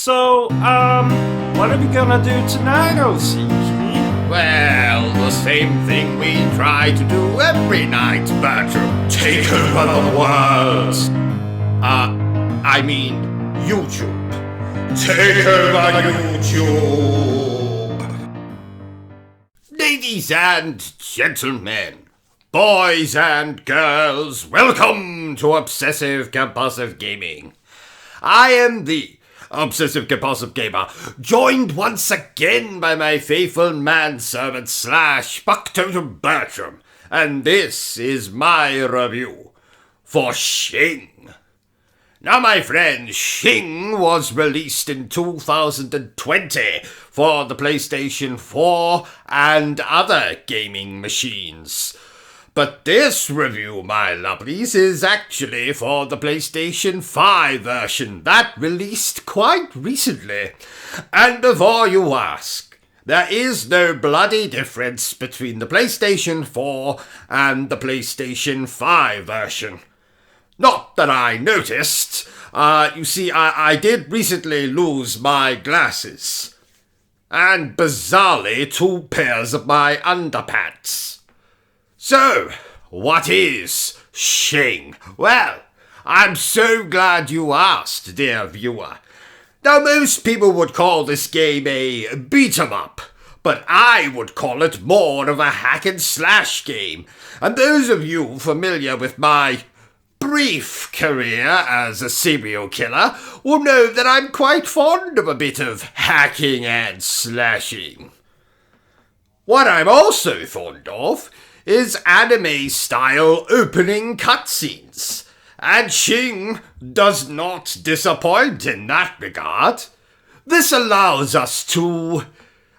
What are we gonna do tonight, O.C.G? Well, the same thing we try to do every night, Bertram. Take over the world. I mean, YouTube. Take over YouTube. Ladies and gentlemen, boys and girls, welcome to Obsessive Compulsive Gaming. I am the Obsessive Compulsive Gamer, joined once again by my faithful manservant / fucktotem Bertram, and this is my review for Shing. Now, my friend, Shing was released in 2020 for the PlayStation 4 and other gaming machines. But this review, my lovelies, is actually for the PlayStation 5 version that released quite recently. And before you ask, there is no bloody difference between the PlayStation 4 and the PlayStation 5 version. Not that I noticed. You see, I did recently lose my glasses. And bizarrely, 2 pairs of my underpants. So, what is Shing? Well, I'm so glad you asked, dear viewer. Now, most people would call this game a beat-em-up, but I would call it more of a hack-and-slash game. And those of you familiar with my brief career as a serial killer will know that I'm quite fond of a bit of hacking and slashing. What I'm also fond of is anime-style opening cutscenes, and Shing does not disappoint in that regard. This allows us to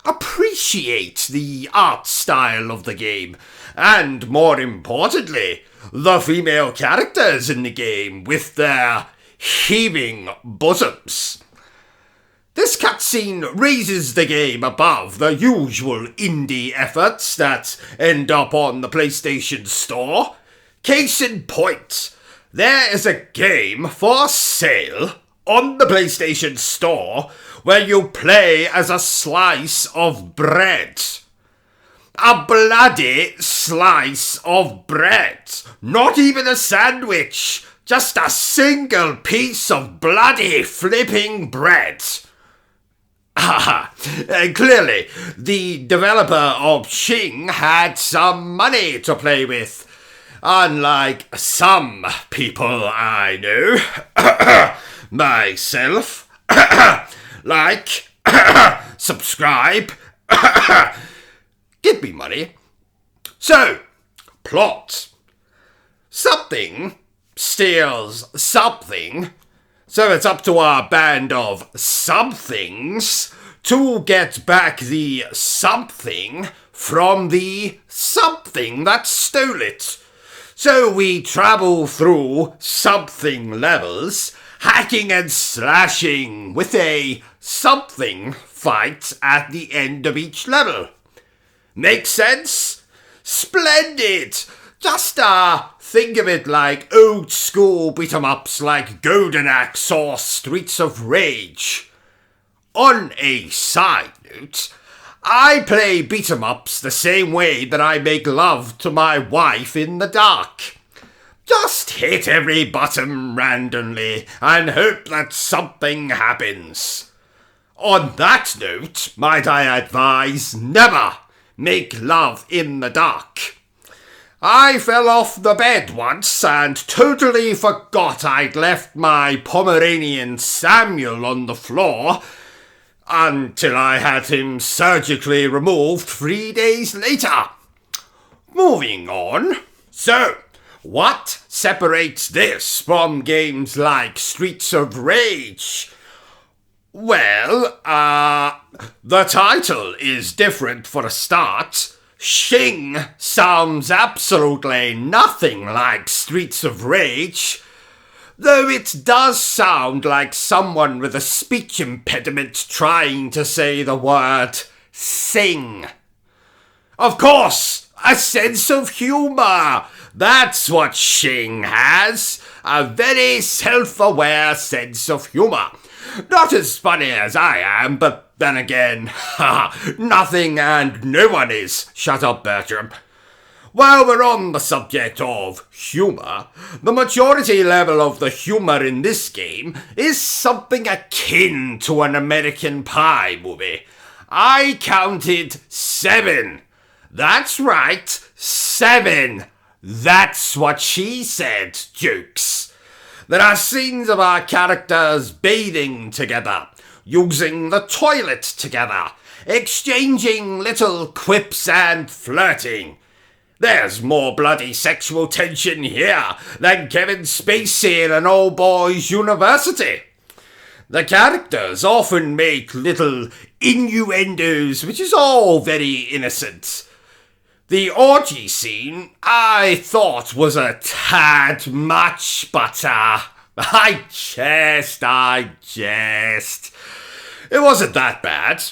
appreciate the art style of the game, and more importantly, the female characters in the game with their heaving bosoms. This cutscene raises the game above the usual indie efforts that end up on the PlayStation Store. Case in point, there is a game for sale on the PlayStation Store where you play as a slice of bread. A bloody slice of bread. Not even a sandwich, just a single piece of bloody flipping bread. Clearly, the developer of Shing had some money to play with. Unlike some people I know, myself, like, subscribe, give me money. So, plot. Something steals something. So it's up to our band of somethings to get back the something from the something that stole it. So we travel through something levels, hacking and slashing with a something fight at the end of each level. Make sense? Splendid! Just think of it like old school beat-em-ups like Golden Axe or Streets of Rage. On a side note, I play beat-em-ups the same way that I make love to my wife in the dark. Just hit every button randomly and hope that something happens. On that note, might I advise, never make love in the dark. I fell off the bed once and totally forgot I'd left my Pomeranian Samuel on the floor until I had him surgically removed 3 days later. Moving on. So, what separates this from games like Streets of Rage? Well, the title is different for a start. Shing sounds absolutely nothing like Streets of Rage, though it does sound like someone with a speech impediment trying to say the word sing. Of course, a sense of humour. That's what Shing has, a very self-aware sense of humour. Not as funny as I am, but then again, nothing and no one is. Shut up, Bertram. While we're on the subject of humour, the maturity level of the humour in this game is something akin to an American Pie movie. I counted 7. That's right, 7. That's what she said, jokes. There are scenes of our characters bathing together, using the toilet together, exchanging little quips and flirting. There's more bloody sexual tension here than Kevin Spacey in an old boys' university. The characters often make little innuendos, which is all very innocent. The orgy scene, I thought, was a tad much, but I jest. It wasn't that bad.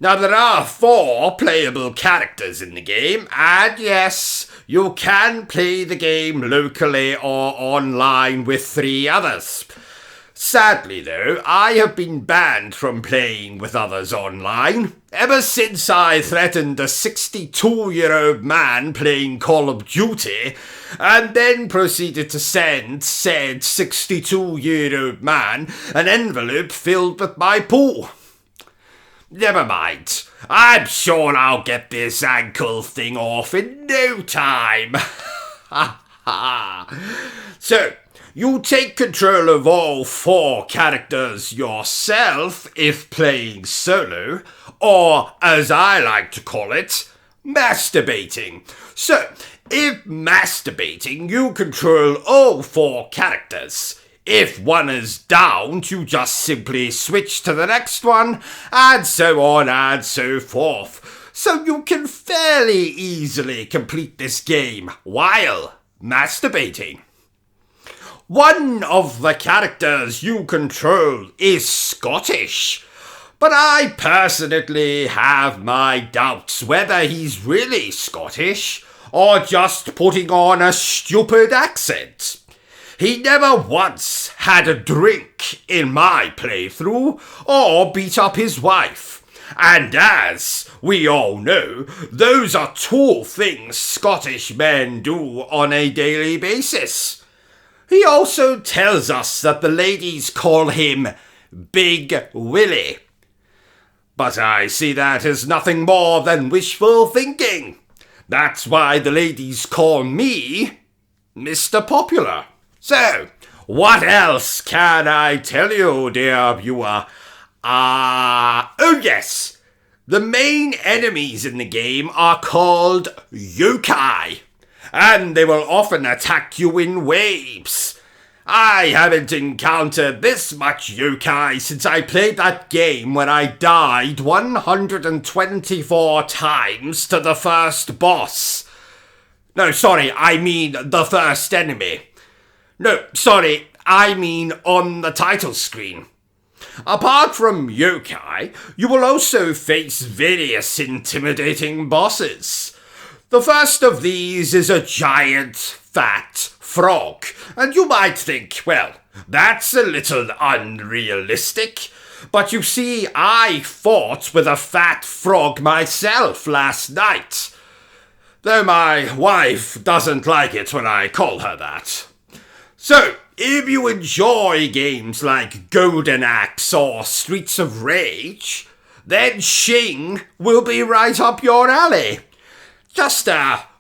Now, there are 4 playable characters in the game, and yes, you can play the game locally or online with 3 others. Sadly, though, I have been banned from playing with others online ever since I threatened a 62-year-old man playing Call of Duty and then proceeded to send said 62-year-old man an envelope filled with my poo. Never mind. I'm sure I'll get this ankle thing off in no time. So, you take control of all 4 characters yourself if playing solo, or as I like to call it, masturbating. So, if masturbating, you control all 4 characters. If one is downed, you just simply switch to the next one, and so on and so forth. So you can fairly easily complete this game while masturbating. One of the characters you control is Scottish, but I personally have my doubts whether he's really Scottish or just putting on a stupid accent. He never once had a drink in my playthrough or beat up his wife. And as we all know, those are 2 things Scottish men do on a daily basis. He also tells us that the ladies call him Big Willie. But I see that as nothing more than wishful thinking. That's why the ladies call me Mr. Popular. So, what else can I tell you, dear viewer? Oh yes, the main enemies in the game are called yokai, and they will often attack you in waves. I haven't encountered this much yokai since I played that game when I died 124 times to the first boss. No, sorry, I mean the first enemy. No, sorry, I mean on the title screen. Apart from yokai, you will also face various intimidating bosses. The first of these is a giant, fat frog, and you might think, well, that's a little unrealistic. But you see, I fought with a fat frog myself last night. Though my wife doesn't like it when I call her that. So, if you enjoy games like Golden Axe or Streets of Rage, then Shing will be right up your alley. Just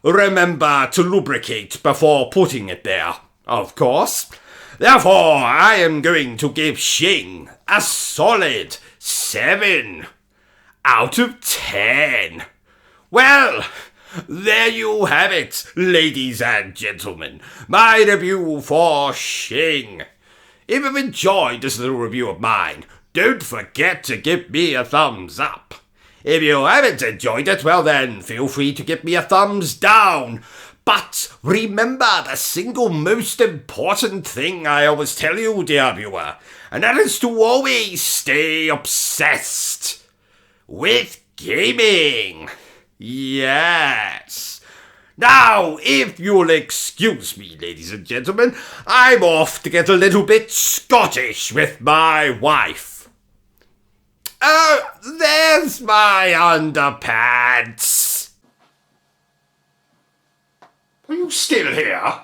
remember to lubricate before putting it there, of course. Therefore, I am going to give Shing a solid 7 out of 10. Well, there you have it, ladies and gentlemen. My review for Shing. If you've enjoyed this little review of mine, don't forget to give me a thumbs up. If you haven't enjoyed it, well then, feel free to give me a thumbs down. But remember the single most important thing I always tell you, dear viewer, and that is to always stay obsessed with gaming. Yes. Now, if you'll excuse me, ladies and gentlemen, I'm off to get a little bit Scottish with my wife. Oh, there's my underpants. Are you still here?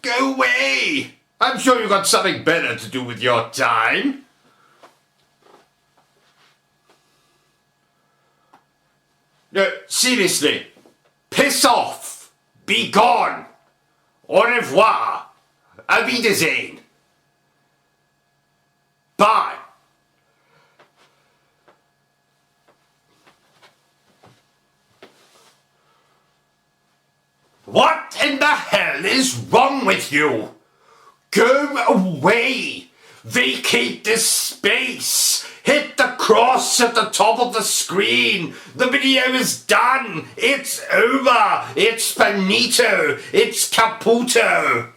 Go away. I'm sure you've got something better to do with your time. No, seriously. Piss off. Be gone. Au revoir. Auf Wiedersehen. Bye. What in the hell is wrong with you? Go away. Vacate this space. Hit the cross at the top of the screen. The video is done. It's over. It's finito. It's caputo.